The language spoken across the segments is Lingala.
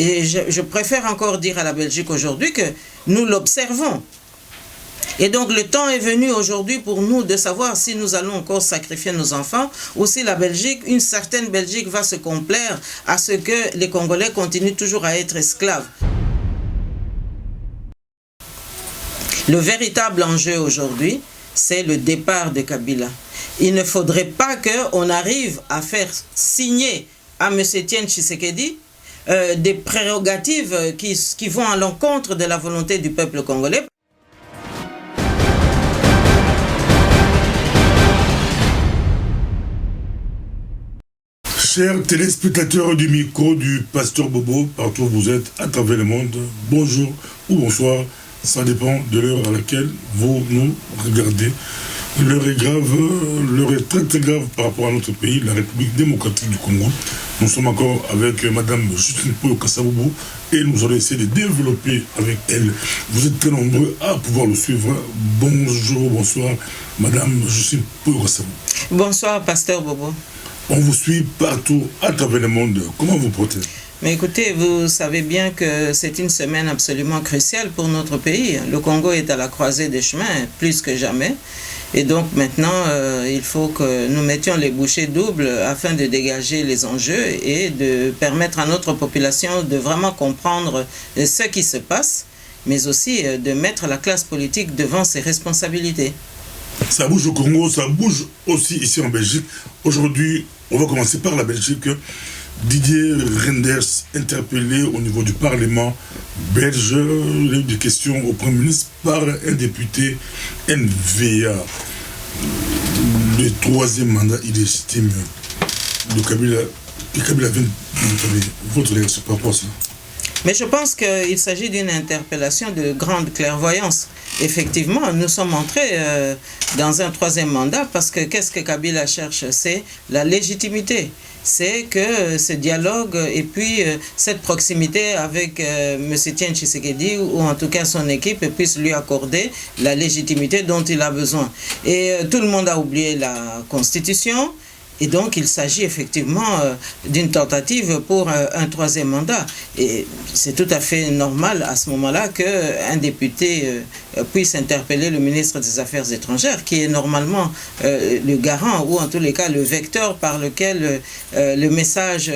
Et je préfère encore dire à la Belgique aujourd'hui que nous l'observons. Et donc le temps est venu aujourd'hui pour nous de savoir si nous allons encore sacrifier nos enfants ou si la Belgique, une certaine Belgique va se complaire à ce que les Congolais continuent toujours à être esclaves. Le véritable enjeu aujourd'hui, c'est le départ de Kabila. Il ne faudrait pas qu'on arrive à faire signer à M. Etienne Tshisekedi des prérogatives qui vont à l'encontre de la volonté du peuple congolais. Chers téléspectateurs du micro du Pasteur Bobo, partout où vous êtes, à travers le monde, bonjour ou bonsoir, ça dépend de l'heure à laquelle vous nous regardez. L'heure est grave, l'heure est très très grave par rapport à notre pays, la République démocratique du Congo. Nous sommes encore avec Madame Justine Poyo Kassaboubou et nous allons essayer de développer avec elle. Vous êtes très nombreux à pouvoir le suivre. Bonjour, bonsoir, Madame Justine Poyo Kassaboubou. Bonsoir, Pasteur Bobo. On vous suit partout à travers le monde. Comment vous portez? Mais écoutez, vous savez bien que c'est une semaine absolument cruciale pour notre pays. Le Congo est à la croisée des chemins, plus que jamais. Et donc maintenant, il faut que nous mettions les bouchées doubles afin de dégager les enjeux et de permettre à notre population de vraiment comprendre ce qui se passe, mais aussi de mettre la classe politique devant ses responsabilités. Ça bouge au Congo, ça bouge aussi ici en Belgique. Aujourd'hui, on va commencer par la Belgique. Didier Reynders, interpellé au niveau du Parlement belge, il y a eu des questions au Premier ministre par un député NVA. Le troisième mandat illégitime de Kabila. Et Kabila vient de votre réaction par rapport à ça? Mais je pense qu'il s'agit d'une interpellation de grande clairvoyance. Effectivement, nous sommes entrés dans un troisième mandat parce que qu'est-ce que Kabila cherche? C'est la légitimité. C'est que ce dialogue et puis cette proximité avec M. Etienne Tshisekedi ou en tout cas son équipe puisse lui accorder la légitimité dont il a besoin. Et tout le monde a oublié la Constitution. Et donc, il s'agit effectivement d'une tentative pour un troisième mandat. Et c'est tout à fait normal à ce moment-là qu'un député puisse interpeller le ministre des Affaires étrangères, qui est normalement le garant, ou en tous les cas le vecteur par lequel le message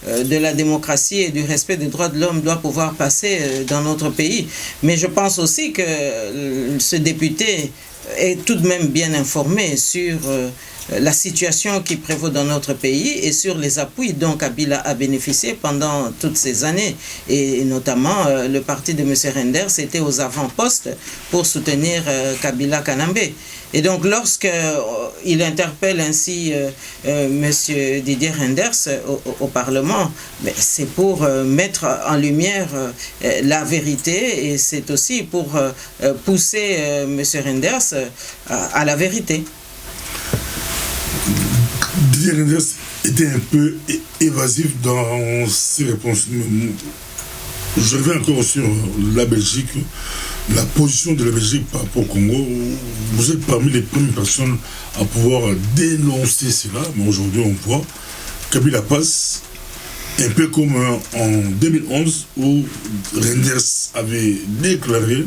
de la démocratie et du respect des droits de l'homme doit pouvoir passer dans notre pays. Mais je pense aussi que ce député est tout de même bien informé sur la situation qui prévaut dans notre pays et sur les appuis dont Kabila a bénéficié pendant toutes ces années. Et notamment, le parti de M. Reynders était aux avant-postes pour soutenir Kabila Kanambe. Et donc, lorsqu'il interpelle ainsi M. Didier Reynders au Parlement, c'est pour mettre en lumière la vérité et c'est aussi pour pousser M. Reynders à la vérité. Didier Reynders était un peu évasif dans ses réponses. Je reviens encore sur la Belgique, la position de la Belgique par rapport au Congo. Vous êtes parmi les premières personnes à pouvoir dénoncer cela, mais aujourd'hui on voit Kabila passe, un peu comme en 2011 où Reynders avait déclaré,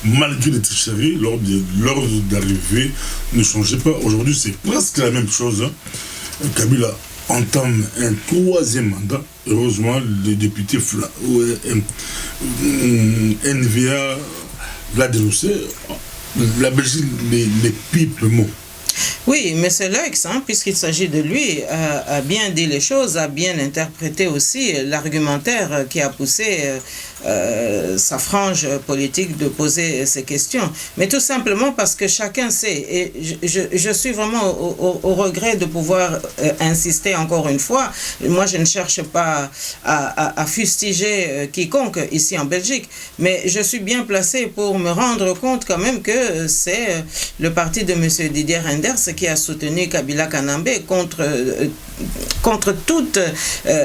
malgré les tricheries, l'ordre d'arrivée ne changeait pas. Aujourd'hui, c'est presque la même chose. Kabila entame un troisième mandat. Heureusement, les députés NVA l'a dénoncé. La Belgique les pipe le mot. Oui, mais c'est l'ex, puisqu'il s'agit de lui, a bien dit les choses, a bien interprété aussi l'argumentaire qui a poussé sa frange politique de poser ces questions. Mais tout simplement parce que chacun sait, et je suis vraiment au regret de pouvoir insister encore une fois, moi je ne cherche pas à fustiger quiconque ici en Belgique, mais je suis bien placé pour me rendre compte quand même que c'est le parti de M. Didier Reynders qui a soutenu Kabila Kanambe contre toute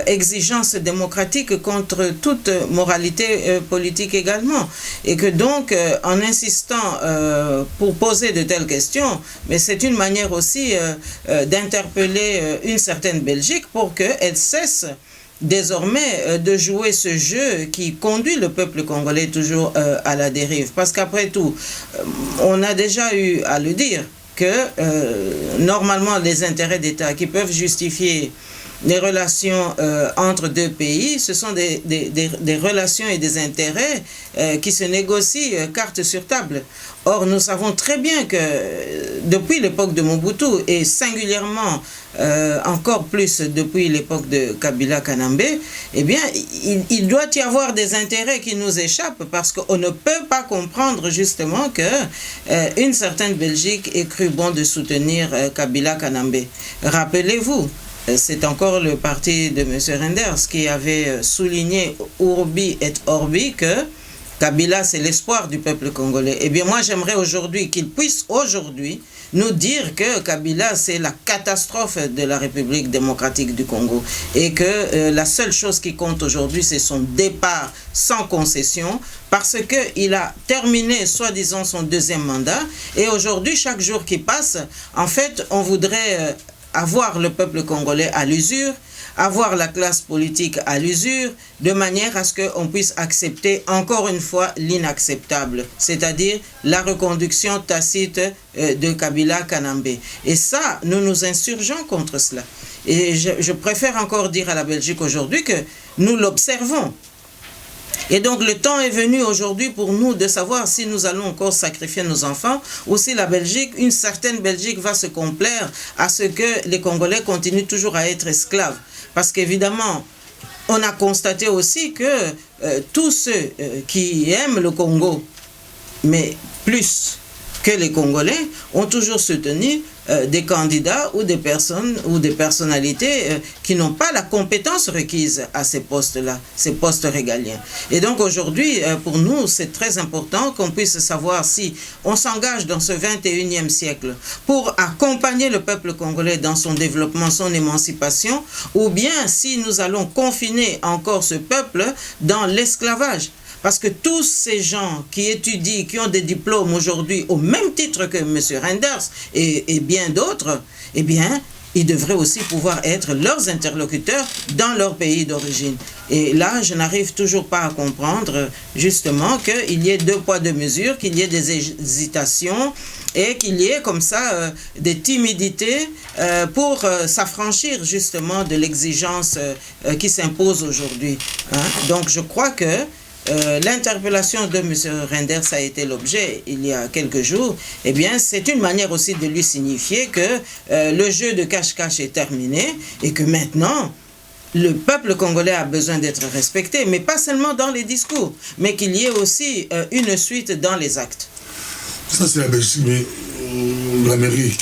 exigence démocratique, contre toute moralité politique également. Et que donc, en insistant pour poser de telles questions, mais c'est une manière aussi d'interpeller une certaine Belgique pour qu'elle cesse désormais de jouer ce jeu qui conduit le peuple congolais toujours à la dérive. Parce qu'après tout, on a déjà eu à le dire que normalement les intérêts d'État qui peuvent justifier les relations entre deux pays, ce sont des relations et des intérêts qui se négocient carte sur table. Or, nous savons très bien que depuis l'époque de Mobutu et singulièrement encore plus depuis l'époque de Kabila Kanambe, eh bien, il doit y avoir des intérêts qui nous échappent parce qu'on ne peut pas comprendre justement que une certaine Belgique ait cru bon de soutenir Kabila Kanambe. Rappelez-vous, c'est encore le parti de M. Renders qui avait souligné Urbi et Orbi que Kabila, c'est l'espoir du peuple congolais. Eh bien, moi, j'aimerais aujourd'hui qu'il puisse aujourd'hui nous dire que Kabila, c'est la catastrophe de la République démocratique du Congo et que la seule chose qui compte aujourd'hui, c'est son départ sans concession parce qu'il a terminé, soi-disant, son deuxième mandat et aujourd'hui, chaque jour qui passe, en fait, on voudrait avoir le peuple congolais à l'usure, avoir la classe politique à l'usure, de manière à ce qu'on puisse accepter encore une fois l'inacceptable, c'est-à-dire la reconduction tacite de Kabila Kanambe. Et ça, nous nous insurgeons contre cela. Et je préfère encore dire à la Belgique aujourd'hui que nous l'observons. Et donc le temps est venu aujourd'hui pour nous de savoir si nous allons encore sacrifier nos enfants ou si la Belgique, une certaine Belgique va se complaire à ce que les Congolais continuent toujours à être esclaves. Parce qu'évidemment, on a constaté aussi que tous ceux qui aiment le Congo, mais plus que les Congolais, ont toujours soutenu des candidats ou des personnes ou des personnalités qui n'ont pas la compétence requise à ces postes-là, ces postes régaliens. Et donc aujourd'hui, pour nous, c'est très important qu'on puisse savoir si on s'engage dans ce 21e siècle pour accompagner le peuple congolais dans son développement, son émancipation, ou bien si nous allons confiner encore ce peuple dans l'esclavage. Parce que tous ces gens qui étudient, qui ont des diplômes aujourd'hui au même titre que M. Renders et bien d'autres, eh bien, ils devraient aussi pouvoir être leurs interlocuteurs dans leur pays d'origine. Et là, je n'arrive toujours pas à comprendre justement qu'il y ait deux poids, deux mesures, qu'il y ait des hésitations et qu'il y ait comme ça des timidités pour s'affranchir justement de l'exigence qui s'impose aujourd'hui. Hein? Donc, je crois que l'interpellation de M. Renders a été l'objet il y a quelques jours, eh bien c'est une manière aussi de lui signifier que le jeu de cache-cache est terminé et que maintenant le peuple congolais a besoin d'être respecté, mais pas seulement dans les discours, mais qu'il y ait aussi une suite dans les actes. Ça c'est la Belgique, mais l'Amérique,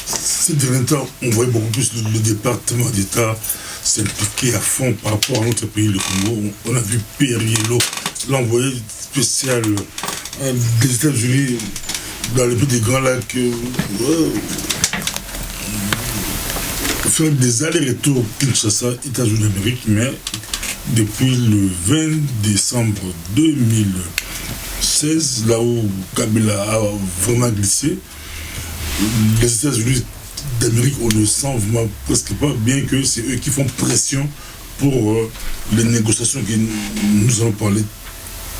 ces derniers temps, on voyait beaucoup plus le département d'État s'impliquer à fond par rapport à notre pays, le Congo. On a vu Pierre-Yellow, l'envoyé spécial des États-Unis dans le pays des Grands Lacs, faire des allers-retours Kinshasa, États-Unis d'Amérique, mais depuis le 20 décembre 2016, là où Kabila a vraiment glissé, les États-Unis d'Amérique, on ne sent vraiment presque pas, bien que c'est eux qui font pression pour les négociations que nous allons parler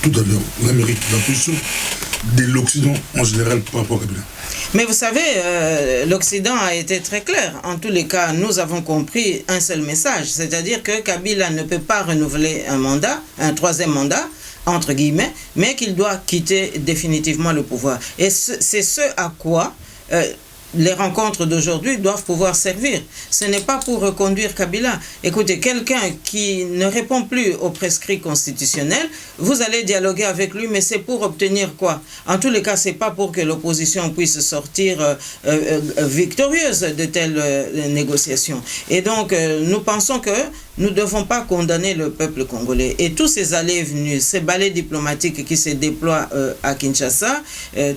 tout à l'heure. L'Amérique, la position de l'Occident en général par rapport à Kabila. Mais vous savez, l'Occident a été très clair. En tous les cas, nous avons compris un seul message, c'est-à-dire que Kabila ne peut pas renouveler un mandat, un troisième mandat, entre guillemets, mais qu'il doit quitter définitivement le pouvoir. Et c'est ce à quoi les rencontres d'aujourd'hui doivent pouvoir servir. Ce n'est pas pour reconduire Kabila. Écoutez, quelqu'un qui ne répond plus aux prescrits constitutionnels, vous allez dialoguer avec lui, mais c'est pour obtenir quoi? En tous les cas, ce n'est pas pour que l'opposition puisse sortir victorieuse de telles négociations. Et donc, nous pensons que nous ne devons pas condamner le peuple congolais. Et tous ces allées et venues, ces balais diplomatiques qui se déploient à Kinshasa,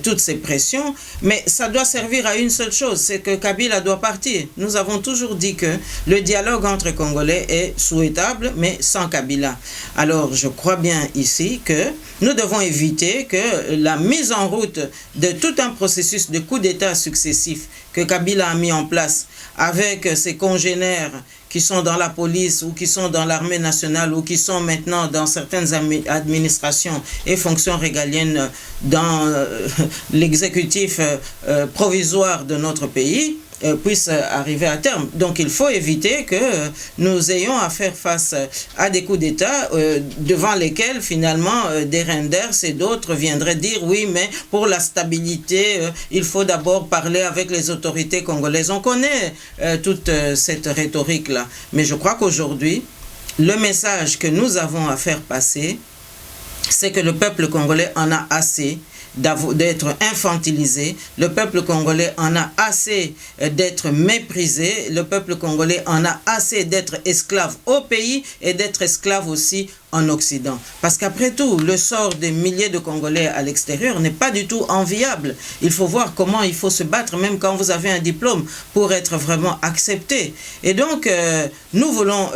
toutes ces pressions, mais ça doit servir à une seule chose, c'est que Kabila doit partir. Nous avons toujours dit que le dialogue entre Congolais est souhaitable, mais sans Kabila. Alors, je crois bien ici que nous devons éviter que la mise en route de tout un processus de coup d'État successifs que Kabila a mis en place avec ses congénères qui sont dans la police ou qui sont dans l'armée nationale ou qui sont maintenant dans certaines administrations et fonctions régaliennes dans l'exécutif provisoire de notre pays, puisse arriver à terme. Donc il faut éviter que nous ayons à faire face à des coups d'État devant lesquels finalement des Reinders et d'autres viendraient dire oui, mais pour la stabilité, il faut d'abord parler avec les autorités congolaises. On connaît toute cette rhétorique-là. Mais je crois qu'aujourd'hui, le message que nous avons à faire passer, c'est que le peuple congolais en a assez d'être infantilisé, le peuple congolais en a assez d'être méprisé, le peuple congolais en a assez d'être esclave au pays et d'être esclave aussi en Occident. Parce qu'après tout, le sort des milliers de Congolais à l'extérieur n'est pas du tout enviable. Il faut voir comment il faut se battre, même quand vous avez un diplôme, pour être vraiment accepté. Et donc, nous voulons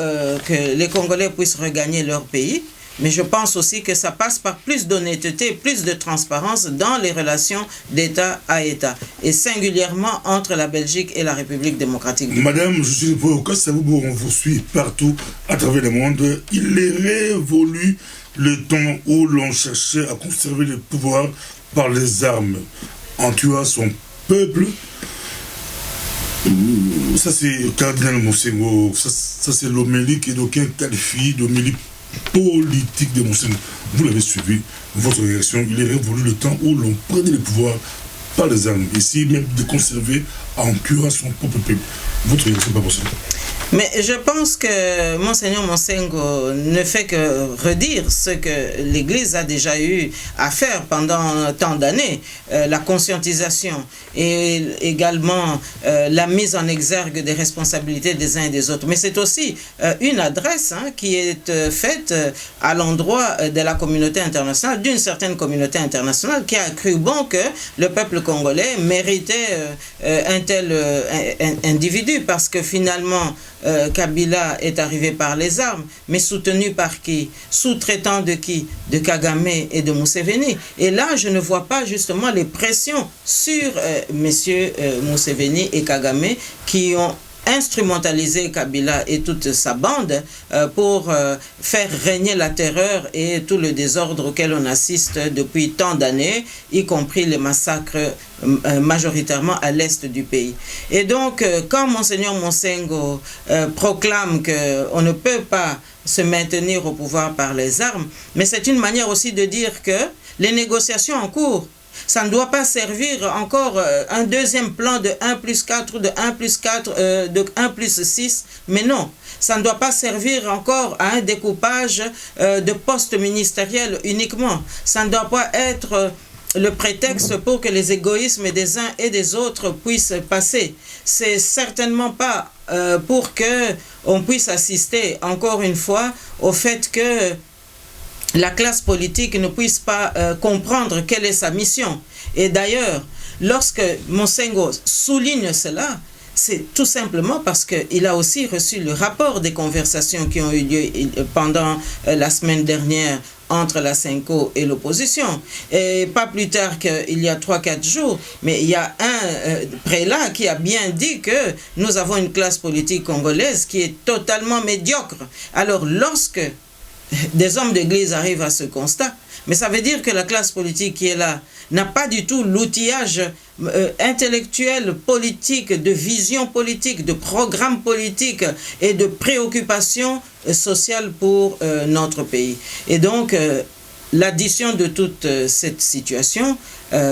que les Congolais puissent regagner leur pays. Mais je pense aussi que ça passe par plus d'honnêteté, plus de transparence dans les relations d'État à État, et singulièrement entre la Belgique et la République démocratique du Congo. Madame, je suis pour on vous suit partout à travers le monde. Il est révolu le temps où l'on cherchait à conserver le pouvoir par les armes en tuant son peuple. Ça c'est Cardinal Monsengo, ça c'est l'homélie que d'aucuns qualifient d'homélie politique de Monsengo. Vous l'avez suivi, votre réaction, il est révolu le temps où l'on prenait le pouvoir par les armes, ici même de conserver en tuant son propre peuple. Votre réaction, pas possible. Mais je pense que Monseigneur Monsengo ne fait que redire ce que l'Église a déjà eu à faire pendant tant d'années, la conscientisation et également la mise en exergue des responsabilités des uns et des autres. Mais c'est aussi une adresse qui est faite à l'endroit de la communauté internationale, d'une certaine communauté internationale qui a cru bon que le peuple congolais méritait un tel individu, parce que finalement Kabila est arrivé par les armes, mais soutenu par qui? Sous-traitant de qui? De Kagame et de Museveni. Et là, je ne vois pas justement les pressions sur messieurs Museveni et Kagame qui ont instrumentaliser Kabila et toute sa bande pour faire régner la terreur et tout le désordre auquel on assiste depuis tant d'années, y compris les massacres majoritairement à l'est du pays. Et donc, quand Monseigneur Monsengo proclame qu'on ne peut pas se maintenir au pouvoir par les armes, mais c'est une manière aussi de dire que les négociations en cours, ça ne doit pas servir encore un deuxième plan de 1 plus 4, de 1 plus 4, de 1 plus 6. Mais non, ça ne doit pas servir encore à un découpage de postes ministériels uniquement. Ça ne doit pas être le prétexte pour que les égoïsmes des uns et des autres puissent passer. C'est certainement pas pour que on puisse assister encore une fois au fait que la classe politique ne puisse pas comprendre quelle est sa mission. Et d'ailleurs, lorsque Monsengo souligne cela, c'est tout simplement parce qu'il a aussi reçu le rapport des conversations qui ont eu lieu pendant la semaine dernière entre la Senko et l'opposition. Et pas plus tard qu'il y a 3-4 jours, mais il y a un prélat qui a bien dit que nous avons une classe politique congolaise qui est totalement médiocre. Alors lorsque des hommes d'église arrivent à ce constat, mais ça veut dire que la classe politique qui est là n'a pas du tout l'outillage intellectuel, politique, de vision politique, de programme politique et de préoccupation sociale pour notre pays. Et donc, l'addition de toute cette situation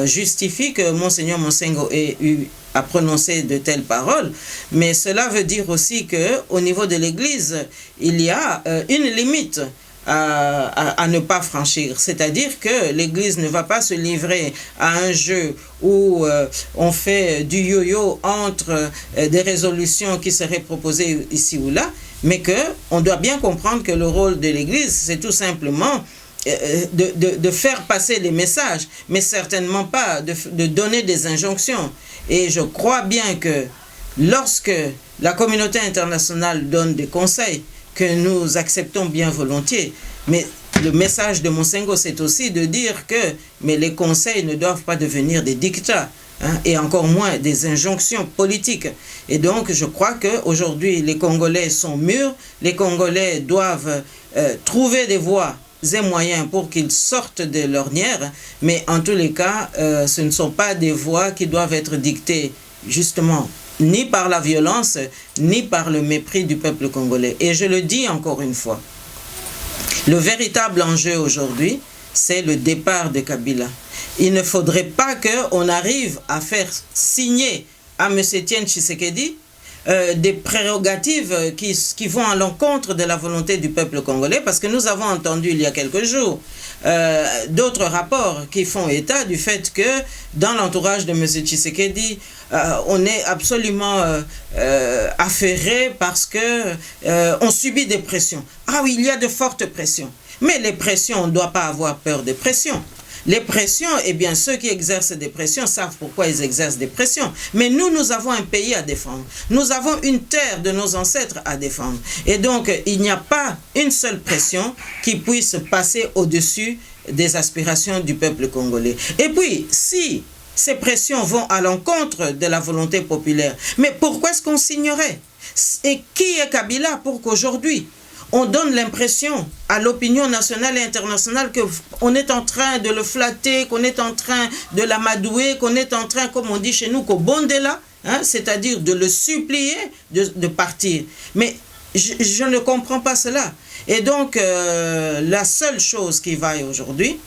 justifie que Monseigneur Monsengo ait eu à prononcer de telles paroles, mais cela veut dire aussi qu'au niveau de l'Église, il y a une limite à ne pas franchir. C'est-à-dire que l'Église ne va pas se livrer à un jeu où on fait du yo-yo entre des résolutions qui seraient proposées ici ou là, mais qu'on doit bien comprendre que le rôle de l'Église, c'est tout simplement de faire passer les messages, mais certainement pas de donner des injonctions. Et je crois bien que lorsque la communauté internationale donne des conseils, que nous acceptons bien volontiers, mais le message de Monsengo, c'est aussi de dire que mais les conseils ne doivent pas devenir des dictats. hein, et encore moins des injonctions politiques. Et donc, je crois qu'aujourd'hui, les Congolais sont mûrs, les Congolais doivent trouver des voies et moyens pour qu'ils sortent de l'ornière, mais en tous les cas, ce ne sont pas des voies qui doivent être dictées, justement, ni par la violence, ni par le mépris du peuple congolais. Et je le dis encore une fois, le véritable enjeu aujourd'hui, c'est le départ de Kabila. Il ne faudrait pas qu'on arrive à faire signer à M. Etienne Tshisekedi des prérogatives qui vont à l'encontre de la volonté du peuple congolais, parce que nous avons entendu il y a quelques jours d'autres rapports qui font état du fait que dans l'entourage de M. Tshisekedi, on est absolument affairé parce que on subit des pressions. Ah oui, il y a de fortes pressions. Mais les pressions, on ne doit pas avoir peur des pressions. Les pressions, eh bien, ceux qui exercent des pressions savent pourquoi ils exercent des pressions. Mais nous avons un pays à défendre. Nous avons une terre de nos ancêtres à défendre. Et donc, il n'y a pas une seule pression qui puisse passer au-dessus des aspirations du peuple congolais. Et puis, si ces pressions vont à l'encontre de la volonté populaire, mais pourquoi est-ce qu'on signerait? Et qui est Kabila pour qu'aujourd'hui, on donne l'impression à l'opinion nationale et internationale qu'on est en train de le flatter, qu'on est en train de l'amadouer, qu'on est en train, comme on dit chez nous, qu'au bondela, hein, c'est-à-dire de le supplier de partir. Mais je ne comprends pas cela. Et donc, la seule chose qui vaille aujourd'hui,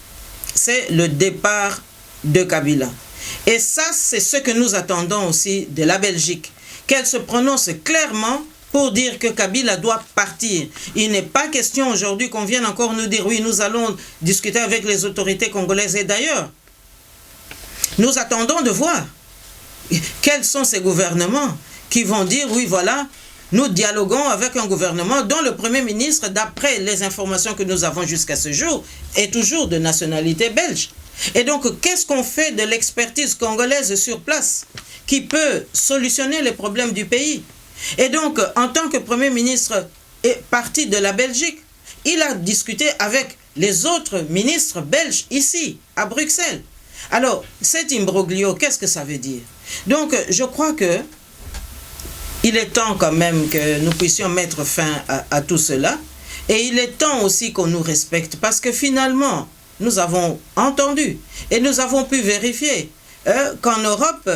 c'est le départ de Kabila. Et ça, c'est ce que nous attendons aussi de la Belgique, qu'elle se prononce clairement pour dire que Kabila doit partir. Il n'est pas question aujourd'hui qu'on vienne encore nous dire oui, nous allons discuter avec les autorités congolaises. Et d'ailleurs, nous attendons de voir quels sont ces gouvernements qui vont dire oui, voilà, nous dialoguons avec un gouvernement dont le Premier ministre, d'après les informations que nous avons jusqu'à ce jour, est toujours de nationalité belge. Et donc, qu'est-ce qu'on fait de l'expertise congolaise sur place qui peut solutionner les problèmes du pays? Et donc, en tant que Premier ministre est parti de la Belgique, il a discuté avec les autres ministres belges ici, à Bruxelles. Alors, cet imbroglio, qu'est-ce que ça veut dire? Donc, je crois que il est temps quand même que nous puissions mettre fin à tout cela. Et il est temps aussi qu'on nous respecte, parce que finalement, nous avons entendu et nous avons pu vérifier qu'en Europe,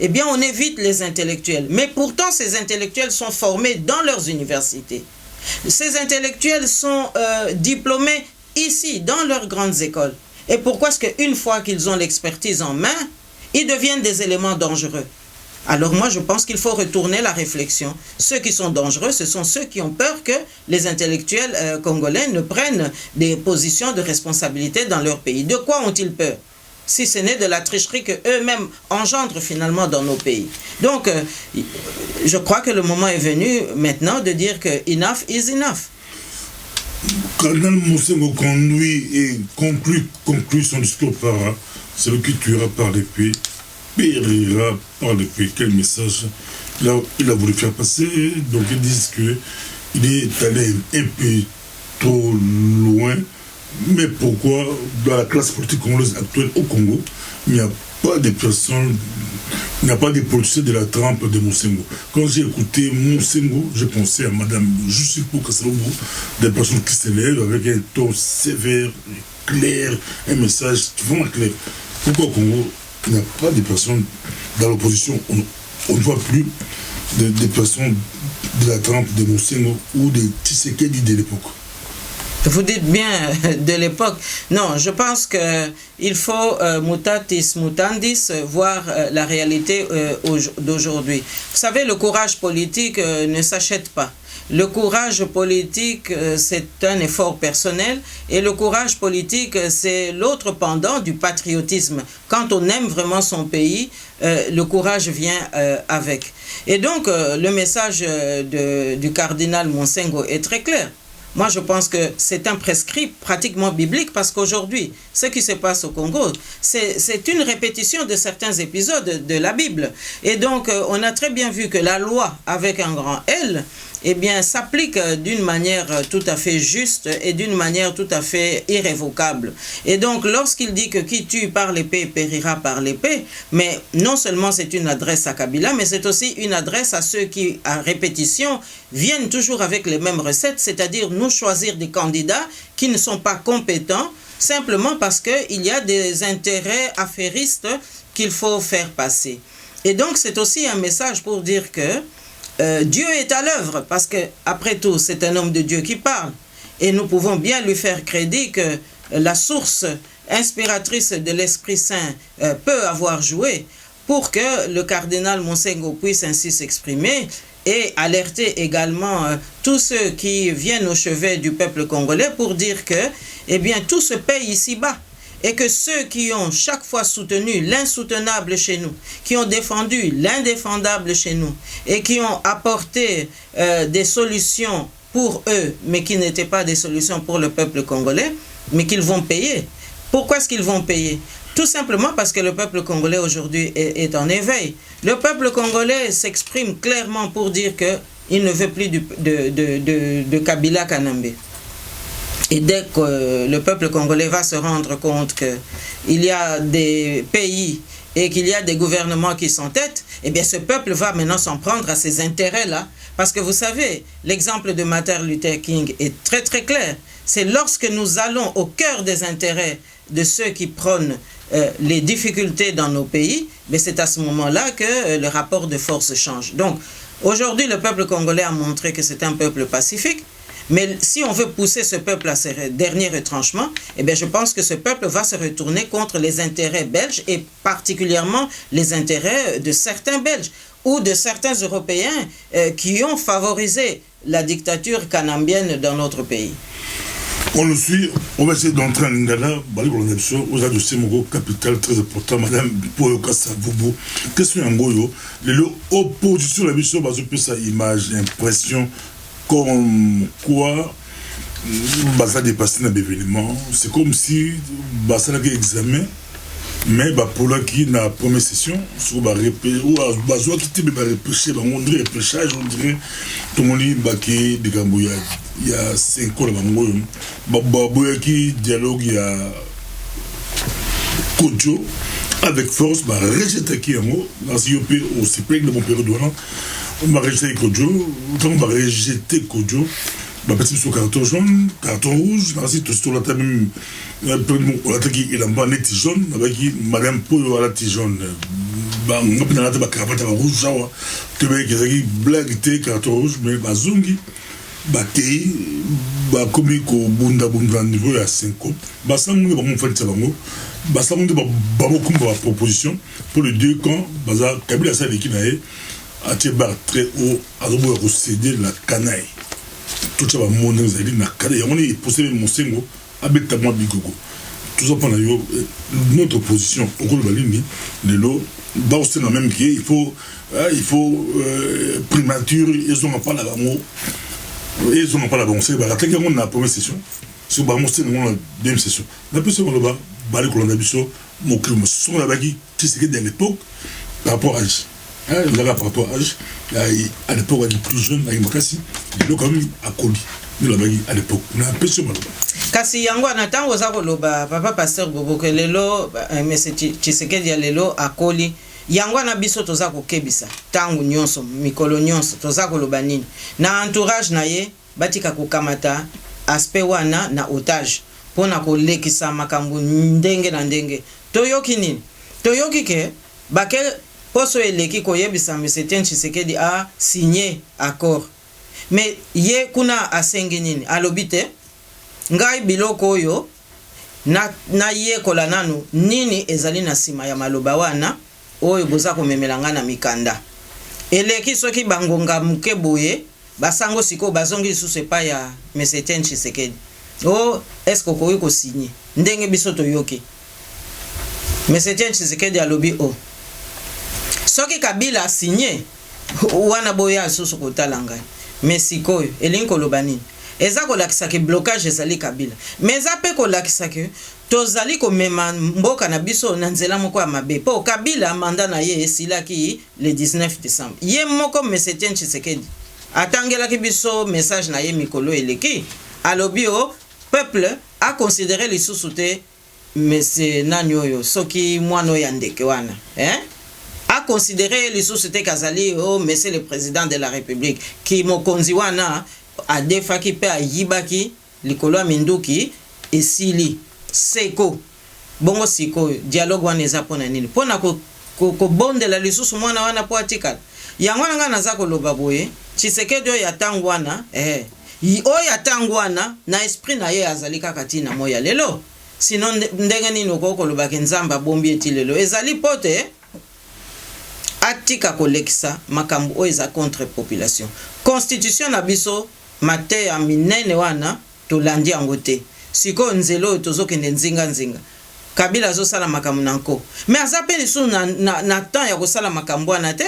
eh bien, on évite les intellectuels. Mais pourtant, ces intellectuels sont formés dans leurs universités. Ces intellectuels sont diplômés ici, dans leurs grandes écoles. Et pourquoi est-ce qu'une fois qu'ils ont l'expertise en main, ils deviennent des éléments dangereux? Alors moi, je pense qu'il faut retourner la réflexion. Ceux qui sont dangereux, ce sont ceux qui ont peur que les intellectuels congolais ne prennent des positions de responsabilité dans leur pays. De quoi ont-ils peur? Si ce n'est de la tricherie qu'eux-mêmes engendrent finalement dans nos pays. Donc, je crois que le moment est venu maintenant de dire que enough is enough. Cardinal Monsengo conduit et conclut son discours par celui qui tuera par l'épée, périra par l'épée. Quel message il a voulu faire passer? Donc, ils disent qu'il est allé un peu trop loin. Mais pourquoi, dans la classe politique congolaise actuelle au Congo, il n'y a pas de personnes, il n'y a pas de politiciens de la trempe de Monsengo? Quand j'ai écouté Monsengo, j'ai pensé à Madame Jussipo Kassarobo, des personnes qui s'élèvent avec un ton sévère, clair, un message vraiment clair. Pourquoi au Congo, il n'y a pas de personnes dans l'opposition? On ne voit plus des personnes de la trempe de Monsengo ou de Tshisekedi de l'époque. Vous dites bien de l'époque. Non, je pense qu'il faut mutatis mutandis voir la réalité d'aujourd'hui. Vous savez, le courage politique ne s'achète pas. Le courage politique, c'est un effort personnel, et le courage politique, c'est l'autre pendant du patriotisme. Quand on aime vraiment son pays, le courage vient avec. Et donc, le message du cardinal Monsengo est très clair. moi je pense que c'est un prescrit pratiquement biblique, parce qu'aujourd'hui, ce qui se passe au Congo, c'est une répétition de certains épisodes de la Bible. Et donc, on a très bien vu que la loi, avec un grand L, eh bien, s'applique d'une manière tout à fait juste et d'une manière tout à fait irrévocable. Et donc, lorsqu'il dit que qui tue par l'épée périra par l'épée, mais non seulement c'est une adresse à Kabila, mais c'est aussi une adresse à ceux qui, à répétition, viennent toujours avec les mêmes recettes, c'est-à-dire nous choisir des candidats qui ne sont pas compétents, simplement parce qu'il y a des intérêts affairistes qu'il faut faire passer. Et donc, c'est aussi un message pour dire que Dieu est à l'œuvre, parce que après tout, c'est un homme de Dieu qui parle. Et nous pouvons bien lui faire crédit que la source inspiratrice de l'Esprit Saint peut avoir joué pour que le cardinal Monsengo puisse ainsi s'exprimer et alerter également tous ceux qui viennent au chevet du peuple congolais pour dire que, eh bien, tout se paye ici-bas. Et que ceux qui ont chaque fois soutenu l'insoutenable chez nous, qui ont défendu l'indéfendable chez nous, et qui ont apporté des solutions pour eux, mais qui n'étaient pas des solutions pour le peuple congolais, mais qu'ils vont payer. Pourquoi est-ce qu'ils vont payer? Tout simplement parce que le peuple congolais aujourd'hui est en éveil. Le peuple congolais s'exprime clairement pour dire qu'il ne veut plus de Kabila Kanambe. Et dès que le peuple congolais va se rendre compte qu'il y a des pays et qu'il y a des gouvernements qui s'entêtent, eh bien ce peuple va maintenant s'en prendre à ces intérêts-là. Parce que vous savez, l'exemple de Martin Luther King est très très clair. C'est lorsque nous allons au cœur des intérêts de ceux qui prônent les difficultés dans nos pays, mais c'est à ce moment-là que le rapport de force change. Donc aujourd'hui, le peuple congolais a montré que c'est un peuple pacifique. Mais si on veut pousser ce peuple à ses derniers retranchements, eh bien je pense que ce peuple va se retourner contre les intérêts belges et particulièrement les intérêts de certains Belges ou de certains Européens qui ont favorisé la dictature kanambienne dans notre pays. On le suit, on va essayer d'entrer en Lingala, aux dossiers Mogo, capital très important, Madame Poyo Kassavubu. Question en Goyo, l'opposition, la mission, sa image, impression, comme quoi ça dépasse un événement. C'est comme si ça avait examen, mais pour là qui na première session, sur ou qui te repêché, on dirait repêchage, on dirait tout le monde qui de Gambouya. Il y a 5 ans là, qui dialogue, il y a Kodjo avec force, rejeter qui est mot, dans ce pays au CPEC de mon période on va rejeter Kodjo, on va rejeter Kodjo, petit sur carton jaune, carton rouge, tout sur la table même, on a qui il a pas net jaune, avec Madame Poyo à la jaune, on a pris la table cravate rouge, genre, que qui blague carton rouge, mais bazungi. Bate bakomi ko bunda niveau ya 5 ans basangu ba monfantisa bango basangu ba bamokumba proposition pour les deux camps baza Kabila sa l'équipe nae a bar très haut azobo ko céder la canaille tout ça va monner zali na canaille on est possédé Monsengo abeta moi bigogo tout ça pendant yo notre position au gros balini lelo ba aussi na même qui il faut primature ils ont pas la bango. Ils n'ont pas la bonne. C'est la première session. C'est la deuxième session. La plus on va parler de l'ambition. Mon crime, ce sont la bague qui s'est à l'époque par rapport à l'âge. Par rapport à l'âge, à l'époque, on est plus jeune, avec Makassi, il est comme à Koli. Nous la bague à l'époque. On a un peu sur Maloba. Kasi yango anatan oza koloba papa pasteur Bobo que lelo mais c'est Tshisekedi ya lelo à Koli. Yango na biso toza kokebisa tangu nyonso mikolo nyonso toza koloba nini na entourage na ye batika kokamata aspect wana na otage pona kolekisa makambo ndenge na ndenge toyoki nini toyoki ke bake poso eleki koyebisa Mr. Tshisekedi a signé accord mais ye kuna asengi nini alobite ngai biloko oyo na ye kola nanu nini ezali na sima ya maloba wana oyo boza komemelanga na mikanda eleki soki bangonga muke boye basango siko bazongi lisusu epai ya Mr. Tshisekedi est-ce que koyi ko signer ndenge biso toyoki Mr. Tshisekedi alobi soki Kabila signé wana boya lisusu kotala ngai mais sikoyo elingi koloba nini eza kolakisa ke blocage ezali Kabila mais eza pe kolakisa ke tozali komema mboka na biso na nzela moko ya mabe po Kabila mandat na ye esilaki le 19 décembre ye moko M. Etienne Tshisekedi atangelaki biso message na ye mikolo eleki alobi o peuple a considéré lisusu te monsieur nani oyo soki mwana ya ndeke wana a considéré lisusu te kazali o monsieur le président de la république ki mokonzi wana adefaki pe ayibaki likolo ya minduki esili seko bongo siko dialogue wana eza pona nini pona ko bondela lisusu mwana wana po atikala yango nga naza koloba boye Tshisekedi oyo yatangu wana oyo yatangu wana na esprit na ye azali kaka tina moya lelo sinon ndenge nini okolobaki nzamba bombi eti lelo ezali pote atika kolekisa makambo oyo eza contre population constitution na biso mate ya minene wana tolandi yango te siko nzelo oyo tozokende nzinga Kabila azosala makambo nanko mais aza pe lisusu na temps ya kosala makambo wana te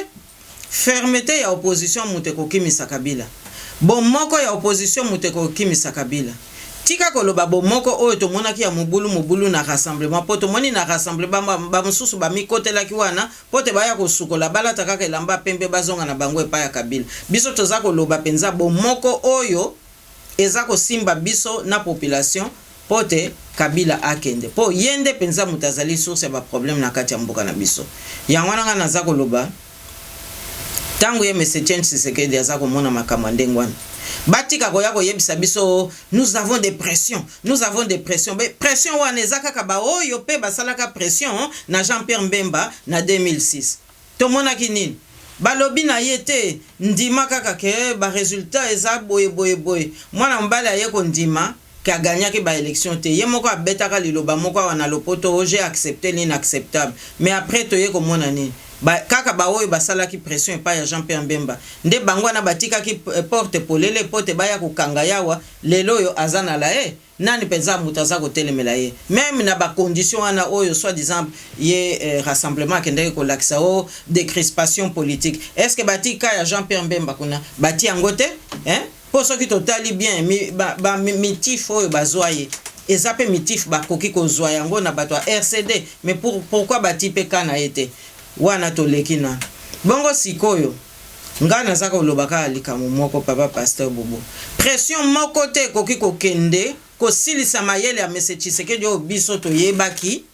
fermeté ya opposition moto kokimisa Kabila bomoko ya opposition moto kokimisa Kabila tika koloba bomoko oyo tomonaki ya mobulu na rassemblement po tomoni na rassemblement ba mususu ba mikotelaki wana po te baya kosukola balata kaka elamba pembe bazonga na bango epa ya Kabila biso toza koloba penza bomoko oyo eza kosimba biso na population po te Kabila akende po yende penza mutazali source ya ba problème na kati ya mboka na biso yango nga naza koloba tango ye M. Etienne Tshisekedi aza komona makambo ndenge wana batika koya koyebisa biso nous avons des pressions mais pression wana eza kaka ba oyo pe basalaka pression na Jean-Pierre Mbemba na 2006 tomonaki nini balobi na ye te ndima kaka ke ba résultat eza boye mwana mbala ye ko ndima ka gagnaki ba élection te ye moko abetaka liloba moko wana lopoto j'ai accepté l'inacceptable mais après to ye komona nini kaka ba oyo basalaki pression pa ya Jean-Pierre Mbemba nde bango na batikaki porte polele pote baya kokanga yawa lelo yo azana la nani penza mutaza kotelemela ye même na ba condition wana oyo soit disant ye rassemblement kendeke ko lakisa o décrispation politique est-ce que batika ya Jean-Pierre Mbemba kuna bati yangote pour ceux qui totali bien mitif oyo bazwaye ezape mitif bakoki kozwa yango na bato RCD mais pourquoi bati pe kana ete wana tolekina bongo sikoyo nga naza kolobaka likambo moko papa pasteur Bobo pression moko te koki kokende kosilisa mayele ya M. Tshisekedi oyo biso toyebaki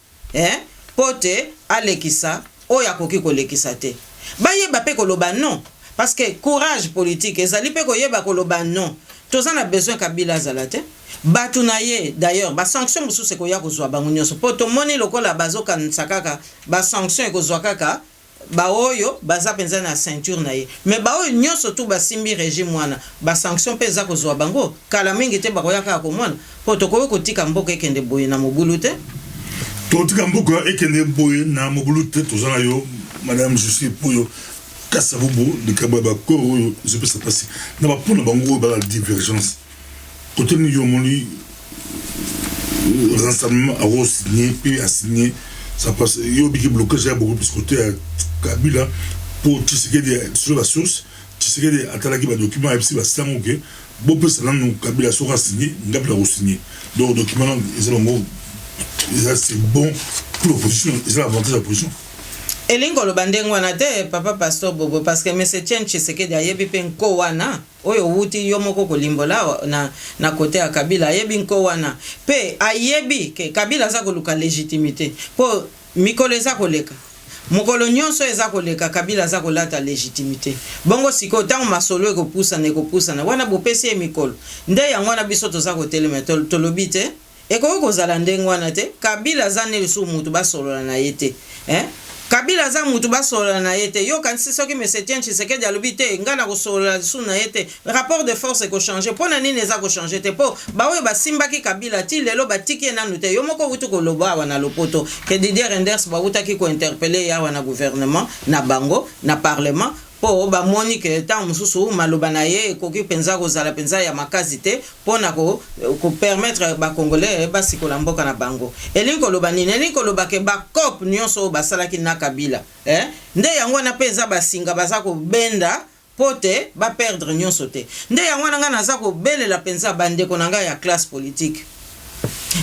pote alekisa oyo akoki kolekisa te bayeba pe koloba non parce que courage politique ezali pe koyeba koloba non toza na besoin Kabila azala te batu na ye d'ailleurs ba sanction mususu koya kozwa bango nyonso po tomoni lokola bazokanisa kaka ba sanction ekozwa kaka ba oyo baza penza na ceinture na ye mais ba oyo nyonso tu basimbi régime wana ba sanction pe za kozwa bango kala mingi te bakoya kaka komona po tokoyo kotika mboka ekende boye na mobulu te totika mboka ekende boye na mobulu te tozana yo madame je suis pour yo Kasavubu de Kababa Koro je peux se passer na ba pona bango ba la divergence côté ni yomoni rassemblement a signé puis a signé ça passe yo biki blocage à beaucoup plus côté Kabila pour Tshisekedi sur la source Tshisekedi atalaki ba document et puis ba sango que bon peu ça non Kabila sera signé ngabla a signé donc document ils ont c'est bon pour l'opposition ils ont l'avantage de l'opposition elingo lo bandengo wana te papa pasteur Bobo parce que M. Etienne Tshisekedi ayebi pe nko wana oyo wuti yo moko kolimbola na côté ya Kabila ayebi nko wana pe ayebi ke Kabila za koluka légitimité po mikolo eza koleka mokolo nyonso eza koleka Kabila za kolata légitimité bongo siko tango masolo ekopusa na wana bopesi mikolo nde yango na biso toza kotelema tolobi te ekoki kozala ndenge wana te Kabila za ne lisu mutu basolola na ye te Kabila za mutu basolola na yete yo kanisi soki M. Etienne Tshisekedi alobi te ngana kosolola su na yete rapport de force ko changer pona nini eza ko changer te po ba oyo basimbaki Kabila ti lelo batiki nanu te yo moko wutu ko loba wana lopoto ke Didier Renders ba wutaki ko interpeller ya wana gouvernement na bango na parlement po ba moni ke ta mususu maloba na ye koki penza kozala penza ya makazi te pona ko permettre ba congolais ba sikola mboka na bango elinko loba nini elinko loba ke ba cop nyonso ba salaki na Kabila nde yango na penza basinga baza ko benda pote ba perdre nyonso te nde yango nanga naza kobelela penza bandeko nanga ya classe politique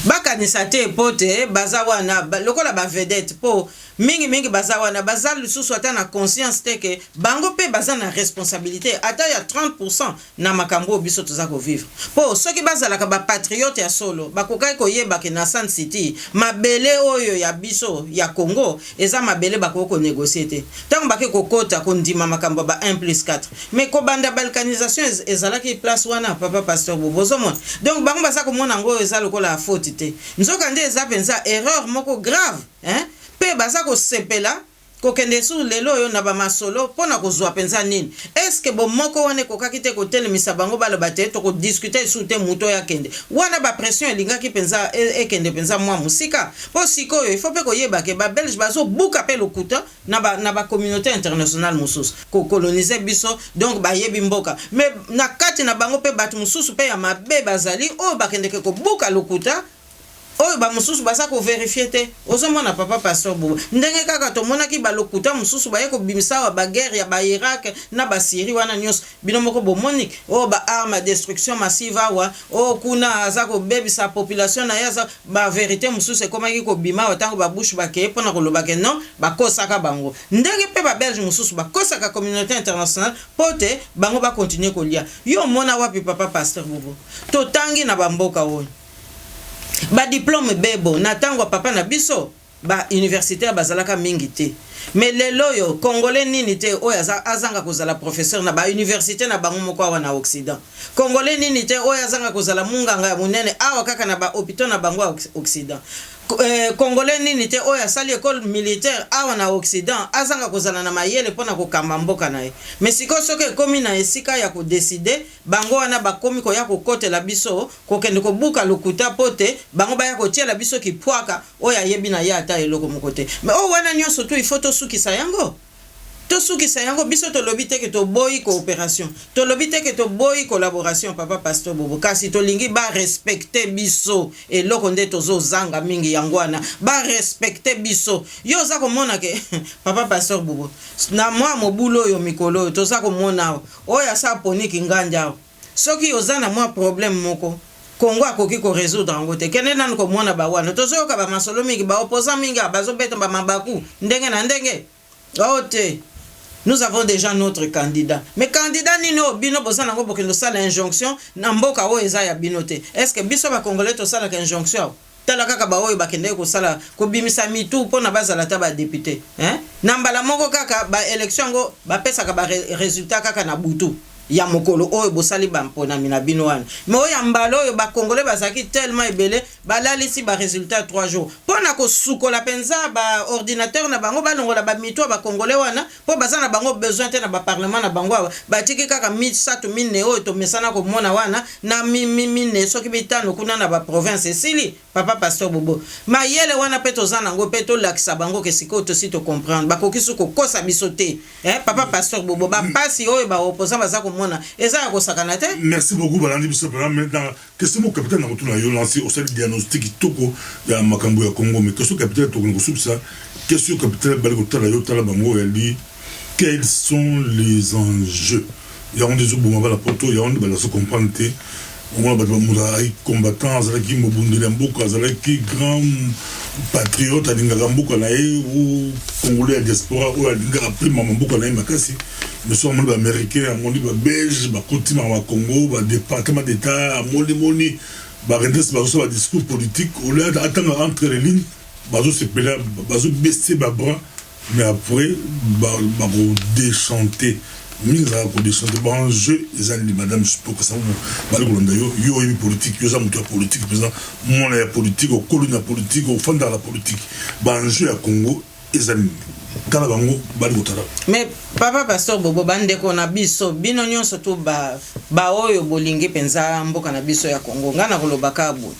bakanisa te pote baza wana lokola ba vedette po mingi baza wana baza lisusu ata na conscience te ke bango pe baza na responsabilité ata ya 30% na makambo biso toza ko vivre po soki bazalaka ba patriote ya solo bakokai koyeba ke na Sun City mabele oyo ya biso ya Congo eza mabele bakoko négocier te tango bake kokota kondima makambo ba 1+4 mais ko banda balkanisation ezalaki place wana papa pasteur bobozo mo donc bango baza ko mona ngo eza lokola faute te nzoka nde eza penza erreur moko grave hein pe baza ko sepela ko kende sur lelo yo na ba masolo pona ko zwa penza nini est-ce que bon moko wane ko kakite ko telemisa bango balo bate to ko discuter sur te muto ya kende wana ba pression elinga ki penza kende penza mwa musika po siko yo il faut pe ko yeba ke ba belge bazo buka pe lokuta na ba communauté internationale mususu ko coloniser biso donc ba yebi mboka mais na kati na bango pe batu mususu pe ya mabe bazali o ba kende ko buka lokuta oyo ba mususu basa ko vérifier te ozomona papa pasteur bobo ndenge kaka to monaki ba lokuta mususu ba yeko bimisa wa ba guerre ya ba Irak na ba Syrie wana nyos bino moko bo monique o ba arme destruction massive wa o kuna azako bebisa population na yaza ba vérité mususu ekomaki ko bima wa tango ba bouche ba ke pona ko lobake non ba kosaka bango ndenge pe ba belge mususu ba kosaka communauté internationale pote bango ba continuer ko lia yo mona wapi papa pasteur bobo to tangi na ba mboka oyo ba diplôme bebo na tango papa na biso ba universitaire bazalaka mingi te mais lelo yo congolais nini te oyo azanga kozala professeur na ba université na bango moko awa na Occident congolais nini te oyo azanga kozala munganga ya munene awa kaka na ba hôpital na bango ya Occident congolais nini te oyo asali école militaire awa na Occident azanga kozala na mayele pona kokamba mboka na ye mais siko soki ekomi na esika ya kodeside bango wana bakomi koya kokotela biso kokende kobuka lokuta pote bango baya kotiela biso kipwaka oyo ayebi na ye ata eloko moko te mais o wana nyonso tu il faut tosukisa yango tosukisa yango biso tolobi te ke to boyi coopération tolobi te ke to boyi collaboration papa pasteur bobo kasi tolingi ba respecter biso eloko nde tozo zanga mingi yango wana ba respecter biso yo za komona ke papa pasteur bobo na mwa mobulo yo mikolo toza komona oya sa poniki nganja soki ozana mwa problème moko Congo akoki ko résoudre ngo te kene nan ko mona ba wana tozoyoka ba masolo mingi ba opposant mingi bazo beta ba mabaku ndenge na ndenge ote. Nous avons déjà notre candidat. Mais candidat nino bino bosana ngo bokendo sala injonction na mboka o eza ya binote. Est-ce que biso ba congolais to sala ka injonction? Tala kaka ba oyo bakende ko sala ko bimisa mitu pona bazala ta ba député, hein? Na mbala moko kaka ba élection ngo ba pesa ka ba résultat kaka na butu. Ya mokolo oyo bosali bampona mina bino wana mais oyo mbalo oyo ba congolais bazaki tellement ebele balalisi ba résultat 3 jours pona ko sukola penza ba ordinateur na bango balongola ba mito ba congolais wana po bazana bango besoin te na ba parlement na bango ba tiki kaka 1000 oyo to mesana ko mona wana na mine soki bitano kuna na ba province esili papa pasteur bobo mayele wana peto zana ngo peto lakisa bango ke siko to si to comprendre ba kokisu ko kosa bisote papa pasteur bobo ba pasi oyo ba opposant bazako mona eza ya kosakana te. Merci beaucoup balandi biso maintenant question mo capitaine na retour na yo lancer au sein diagnostic toko ya makambo ya Congo mais question capitaine to ko subsa question capitaine bali ko tala yo tala bango ya li quels sont les enjeux ya on des obuma bala poto ya on bala se comprendre te on va ba ay combattant azalaki mobundeli mboka azalaki grand patriote alingaka mboka na ye ou congolais diaspora ou alingaka prima mboka na ye makasi mais so amoni ba américain amoni ba belge ba continent ba Congo ba département d'état amoni ba rendes ba so ba discours politique au lieu d'attendre entre les lignes bazo se pela bazo baisser ba bras mais après ba déchanter minza ko déchanter ba enjeu ezali madame pour que ça ba le kolonda yo yi politique yo za mutu politique président mona ya politique au colonia politique au fond dans la politique ba enjeu ya Congo ezali kala bango bali kotala mais papa pasteur bobo bande ko na biso bino nyonso to ba oyo bolingi penza mboka na biso ya Congo ngana kolobaka bu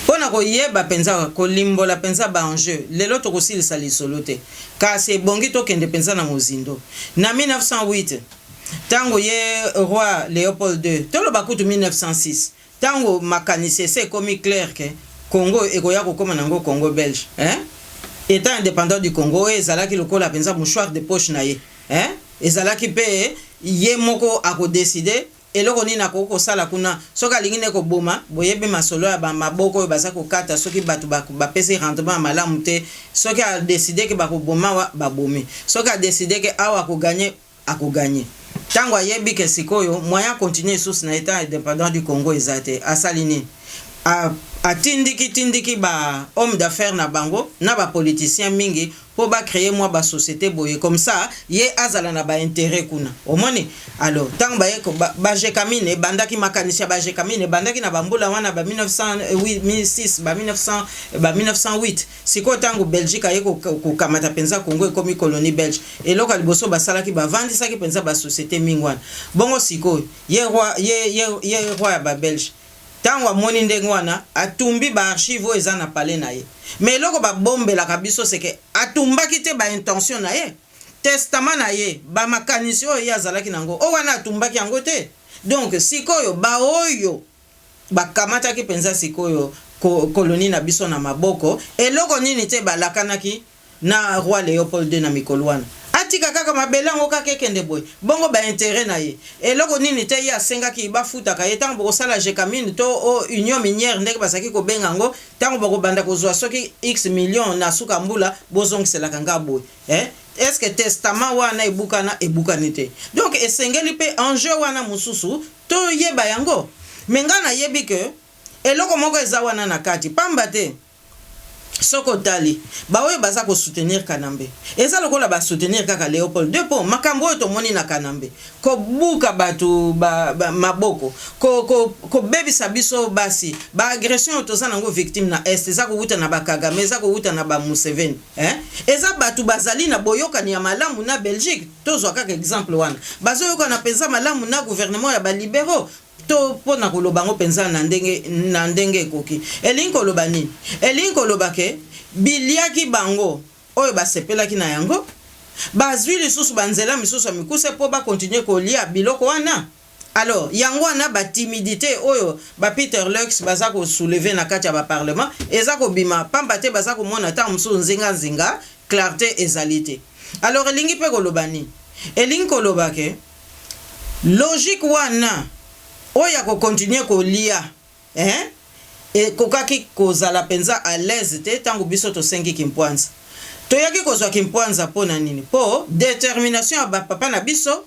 pona ko yeba penza ko limbola penza ba enjeu lelo to kosilisa lisolo te kasi bongi to kende penza na mozindo na 1908 tango ye roi Léopold II to lo bakutu 1906 tango makanisi c'est comme clair que Congo ekoya ko koma nango Congo belge État indépendant du Congo ezalaki lokola penza mouchoir de poche na ye ezalaki pe ye moko akodeside eloko nini akokosala kuna soki alingi nde koboma boyebi masolo ya bamaboko oyo baza kokata soki bato bapesi rendement ya malamu te soki adeside ke bakoboma babomi soki adeside ke awa akoganye ntango ayebi ke sikoyo moyen continue source na état indépendant du Congo eza te asali nini atindiki ba homme d'affaires na bango na ba politicien mingi po ba créer moi ba société boye comme ça ye azala na ba intérêt kuna omoni alors tant ba jekamine bandaki makanisha ba jekamine bandaki na bambula wana ba 1906 ba 1908 siko tango Belgique aye ko kamata penza Congo ekomi colonie belge eloko liboso basalaki bavandisaki penza ba société mingwana bongo siko ye roi ya ba belge tango amoni ndenge wana atumbi ba archive oyo eza na pale na ye mais eloko babombelaka biso seke atumbaki te ba intention na ye testament na ye bamakanisi oyo ye azalaki nango oyo wana atumbaki yango te donc sikoyo baoyo bakamataki mpenza sikoyo koloni na biso na maboko eloko nini te balakanaki na roi Léopold II na mikolo wana atika kaka mabelango kaka ekende boy bongo ba intérêt na ye eloko nini te ye asengaki bafutaka ye ntango bokosala jekamine to union minière ndenge basaki kobenga ngo ntango bakobanda kozwa soki x million na suka mbula bozongiselaka nga boy est-ce que testament wana ebukani te donc esengeli mpe enjeu wana mosusu to yeba yango me nga nayebi ke eloko moko eza wana na kati pamba te soko tali baoyo baza ko soutenir Kanambe eza lokola ba soutenir kaka Léopold II po makambo oyo tomoni na Kanambe ko buka batu maboko ko bebisa biso basi ba agression toza nango victime na est eza ko wuta na ba Kagame eza ko wuta na ba Museveni eza batu bazali na boyokani ya malamu na Belgique tozwa kaka exemple wana bazoyoka na penza malamu na gouvernement ya ba libéraux to pona koloba ngo penza na ndenge ekoki elingi koloba nini elingi koloba ke biliaki bango oyo basepelaki na yango bazwi lisusu banzela misusu ya mikuse po bakontinue kolia biloko wana alors yango wana batimidité oyo ba Peter Lux baza kosoulever na kati ya baparlement eza kobima pamba te baza komona ta mosusu nzinga clarté ezali te alors elingi mpe koloba nini elingi koloba ke logique wana oya ko continuer ko lia et kokaki kozala penza à l'aise te tango biso to sengi kimpwanza to yaki kozwa kimpwanza pona nini po détermination ya papa na biso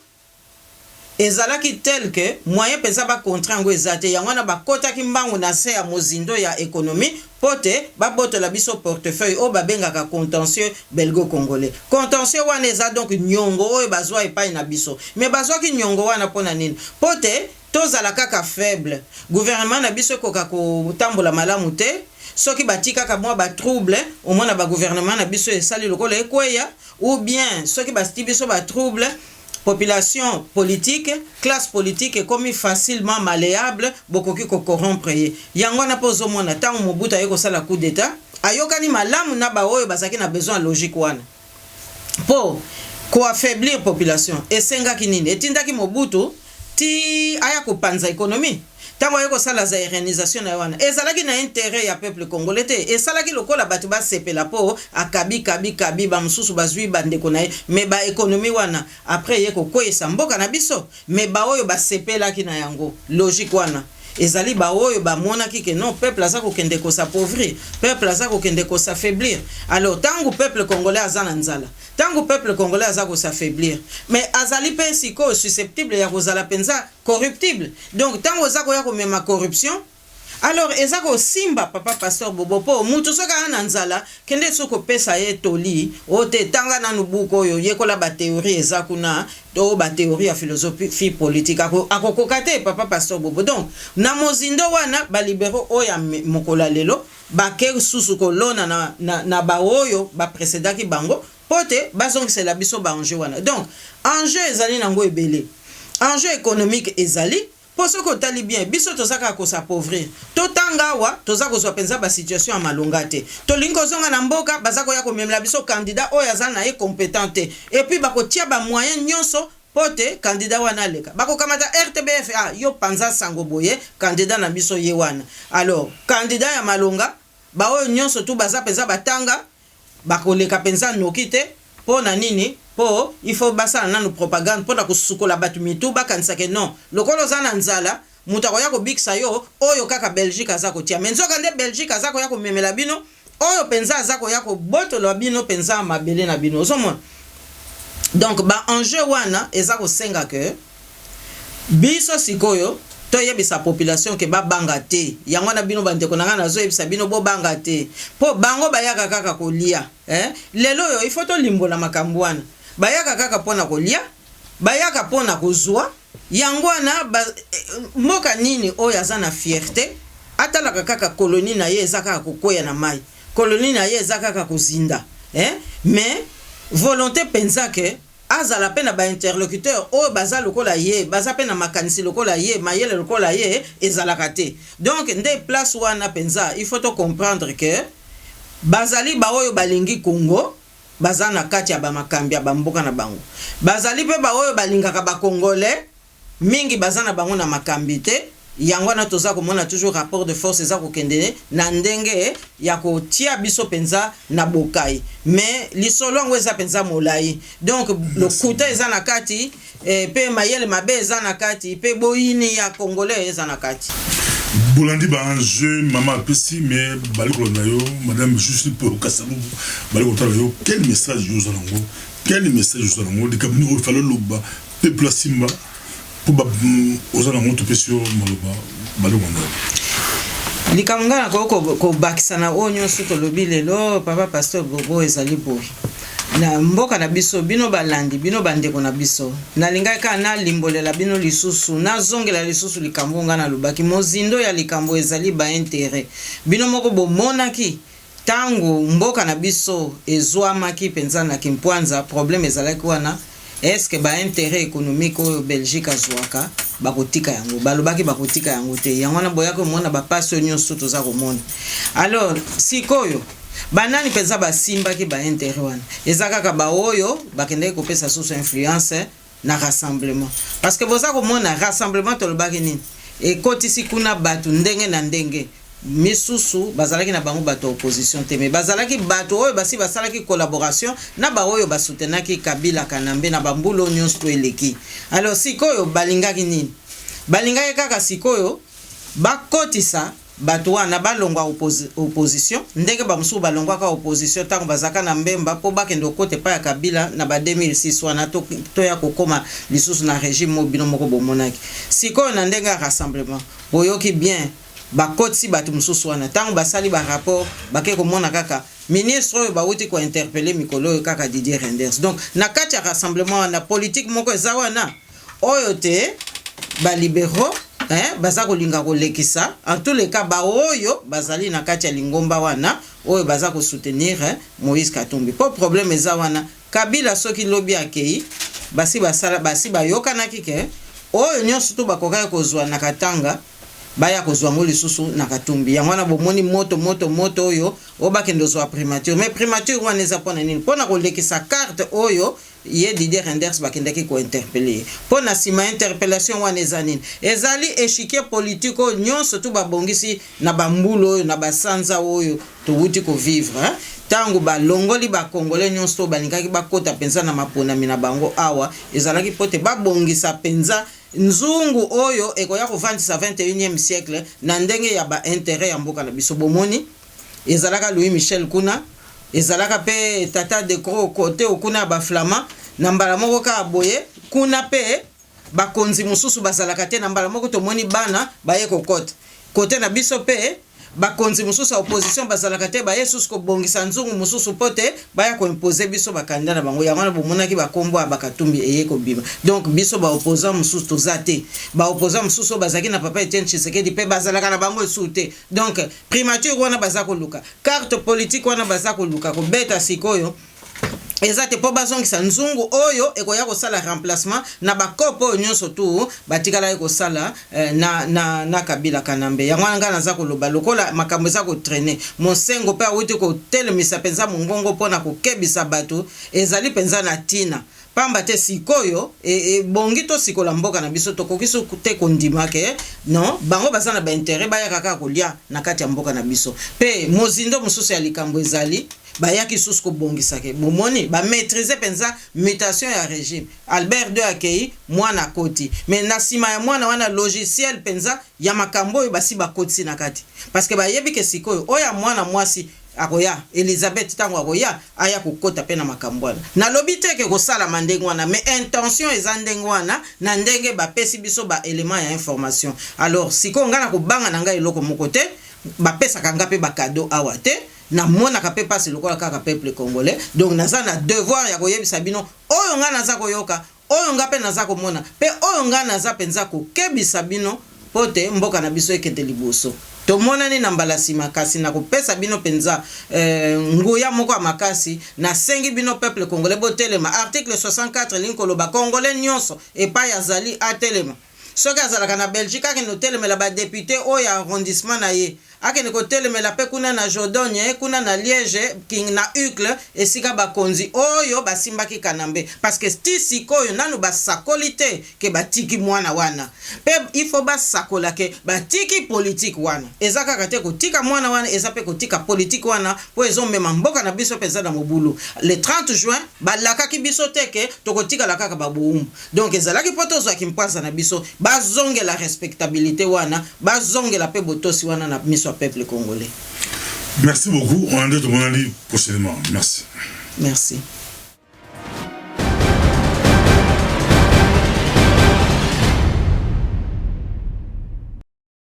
ezalaki tel que moyen penza ba contrat ngo ezate yango na bakota kimbangu na se ya mozindo ya économie pote ba boto la biso portefeuille o babenga ka contentieux belgo-congolais contentieux wana eza donc nyongo oyo bazwa epai na biso mais bazwa ki nyongo wana pona nini pote tozala kaka faible gouvernement na biso koka ko tambola malamu te soki batika ka mwa ba trouble au moins na ba gouvernement na biso esali lokola ekweya ou bien soki basti biso ba trouble population politique classe politique comme facilement malléable bokoki ko corrompre ye yango na pozo mona tango mobuta yeko sala coup d'état ayokani malamu na ba oyo basaki na besoin logique wana po ko affaiblir population esengaki nini etindaki mobutu ti aya kopanza économie tango yeko sala za organisation na wana ezalaki na intérêt ya peuple congolais te esalaki lokola batu ba sepela po akabi ba mususu bazwi bandeko na ye me ba économie wana après yeko koyesa mboka na biso me ba oyo ba sepelaki na yango logique wana ezali ba oyo ba monaki ke non peuple aza ko kende ko s'appauvrir peuple aza ko kende ko s'affaiblir alors tango peuple congolais aza na nzala tango peuple congolais aza ko s'affaiblir mais azali pe siko susceptible ya kozala penza corruptible donc tango aza ko ya ko mema corruption alors eza ko simba papa pasteur Bobo po mutu soka ana nzala kende soko pesa ye toli o te tanga na nubuko yo yekola ba théorie eza kuna to ba théorie ya philosophie politique akokoka te papa pasteur Bobo donc na mozindo wana ba libéraux oya mokola lelo ba ke susu kolona na ba oyo ba précédaki bango pote bazongisela biso ba enjeu wana donc enjeu ezali nango ebele enjeu économique ezali poso ko tali bien biso tozaka ko s'appauvrir to tangawa tozaka ko penza ba situation ya malonga te to lingo zonga na mboka bazako ya ko memela biso candidat oyo azana na ye compétente et puis bako tia ba moyen nyonso pote candidat wana leka bako kamata RTBF yo panza sango boye candidat na biso ye wana alors candidat ya malonga ba oyo nyonso tu baza penza batanga bako leka penza nokite po na nini po il faut basala nanu propagande po na kusukola batu mitu bakanisa ke non lokolo za na nzala mutu akoya kobikisa yo oyo kaka Belgique aza kotia me nzoka nde Belgique aza koya komemela bino oyo penza aza koya kobotola bino penza mabele na bino ozomona. Donc ba enjeu wana eza kosenga ke biso sikoyo to yebisa population ke ba banga te yango na bino bandeko na ngana zo yebisa bino bo banga te po bango bayaka kaka kolia lelo yo il faut to limbola makambo wana bayaka kaka pona kolia bayaka pona kozwa yango na moka nini oyo aza na fierté atalaka kaka colonie na ye eza kaka kokoya na mai colonie na ye eza kaka kozinda mais volonté penza ke azala pena ba interlocuteur o baza lokola ye baza pena makanisi lokola ye mayele lokola ye ezalaka te. Donc nde place wana penza il faut to comprendre que bazali ba oyo balingi Congo baza na kati ya ba makambi ya bamboka na bango bazali pe ba oyo balingaka ba congolais mingi baza na bango na makambi te yango na toza komona toujours rapport de force eza kokendene na ndenge ya kotia biso penza na bokai mais lisolo ngo eza penza molai. Donc le kuta eza na kati pe mayele mabe eza na kati pe boyini ya congolais eza na kati bolandi ba enjeu mama pesi mais baliko na yo madame juste pour kasabu baliko tala yo quel message yo zanango de kabini o falo loba peuple simba ozana moto pesio maloba baliko na likamngana ko bakisana onyo suto lobi lelo papa pasteur Bobo ezali boy na mboka na biso bino balandi bino bandeko na biso nalinga ka na limbolela bino lisusu na zongela lisusu likambo ngana lubaki mozindo ya likambo ezali ba intérêt bino moko bomonaki tango mboka na biso ezwamaki penza na kimpwanza problème ezalaki wana. Est-ce que ba intérêt économique au Belgique azwaka bakotika yango balobaki bakotika yango te yango na boyako mona ba passe nyonso toza komona. Alors sikoyo banani penza basimba ki ba intérêt wana ezaka ka ba oyo bakende ko pesa sous influence na rassemblement parce que boza komona rassemblement tolobaki nini e kotisi kuna batu ndenge na ndenge misusu bazalaki na bango bato opposition te mais bazalaki bato oyo basi basalaki collaboration na ba oyo basoutenaki Kabila Kanambe na bambulo nyonso to eleki. Alors sikoyo balingaki nini balingaki kaka sikoyo bakotisa bato wana balongwa opposition ndenge bamusu balongwa ka opposition tango bazaka na mbemba po bakendo kote pa ya Kabila na ba 2006 wana to ya kokoma lisusu na régime mobile moko bomonaki sikoyo na ndenge rassemblement boyoki bien bakotisi bato mususu wana tango basali ba rapport bake komona kaka ministre oyo bawuti ko interpeller mikolo oyo kaka Didier Renders. Donc na kati ya rassemblement na politique moko eza wana oyo te ba libéraux baza kolinga kolekisa en tous les cas ba oyo bazali na kati ya lingomba wana oyo baza ko soutenir Moïse Katumbi po problème eza wana Kabila soki lobi akei basi basala basi bayokana kike oyo nyonso to bakoka kozwa na Katanga baya kozwa ngo lisusu na Katumbi yango na bomoni moto oyo obakendo zwa primature mais primature wana eza pona nini pona kolekisa carte oyo ye Didier Renders bakendaki ko interpeller pona sima interpellation wana eza nini ezali échiquier politique nyonso tu babongisi na bambulo oyo na basanza oyo to wuti ko vivre tango balongoli ba congolais nyonso balingaki bakota penza na maponami na bango awa ezalaki pote babongisa penza nzungu oyo ekoya kovandisa 21e siècle na ndenge ya ba intérêt ya mboka na biso bomoni ezalaka Louis Michel kuna ezalaka pe Tata de Cro côté okuna ba flamand na mbala moko ka boye kuna pe bakonzi mususu bazalaka te na mbala moko tomoni bana baye kokota côté na biso pe bakonzi mususu opposition bazalaka te baye susu ko bongisa nzungu mususu pote baya ko imposer biso bakanda na bango yango na bomonaki bakombo Bakatumbi eye ko bima. Donc biso ba opposant mususu tozate ba opposant mususu bazaki na papa Etienne Tshisekedi pe bazalaka na bango soute. Donc primature wana bazako luka carte politique wana bazako luka ko beta sikoyo ezate po bazongisa nzungu oyo ekoya kosala remplacement na bakopo nyonso tu batikala ekosala na Kabila Kanambe yango nga naza koloba lokola makambo za ko traîner monsengo pe awuti ko telemisa penza mongongo pona ko kebisa bato ezali penza na tina pamba te sikoyo bongi to sikola mboka na biso tokokiso te kondima ke non bango baza na ba intérêt baya kaka kolia na kati ya mboka na biso pe mozindo mususu ya likambo ezali bayaki susu kobongisaka bomoni bamaîtrise mpenza mutation ya régime. Albert II akei mwana koti mais na nsima ya mwana wana logiciel mpenza ya makambo oyo basi bakotisi na kati parce que bayebi ke sikoyo oyo mwana mwasi akoya Elizabeth tango akoya aya kokota pe na makambo wana nalobi te ke kosalama ndenge wana mais intention eza ndenge wana na ndenge bapesi biso ba élément ya information. Alors sikoyo nga na kobanga na ngai eloko moko te bapesaka nga pe bakado awa te na mona ka pe pasi lokola kaka peuple congolais. Donc naza na devoir ya koyebisa bino oyo nga naza koyoka oyo nga pe naza komona pe oyo nga naza penza kokebisa bino pote mboka na biso ekete liboso. Tomonani na mbalasi makasi na kopesa bino penza nguya moko ya makasi na sengi bino peuple congolais botelema article 64 linkoloba congolais nyonso epai azali atelema soki azalaka na Belgique akende kotelemela badepute oyo arrondissement na ye akende kotelemela pe kuna na Jordogne kuna na Liège king na Uccle esika bakonzi oyo basimbaki Kanambe parce que sti sikoyo nanu basakoli te ke batiki mwana wana pe il faut basakola ke batiki politique wana eza kaka te kotika mwana wana eza pe kotika politique wana po ezomema mboka na biso penza na mobulu le 30 juin balakaki biso te ke tokotika la kaka baboum. Donc ezalaki poto zo akimpasa na biso bazonge la respectabilité wana bazonge la pe botosi wana na miso peuple congolais. Merci beaucoup. On en est prochainement. Merci. Merci.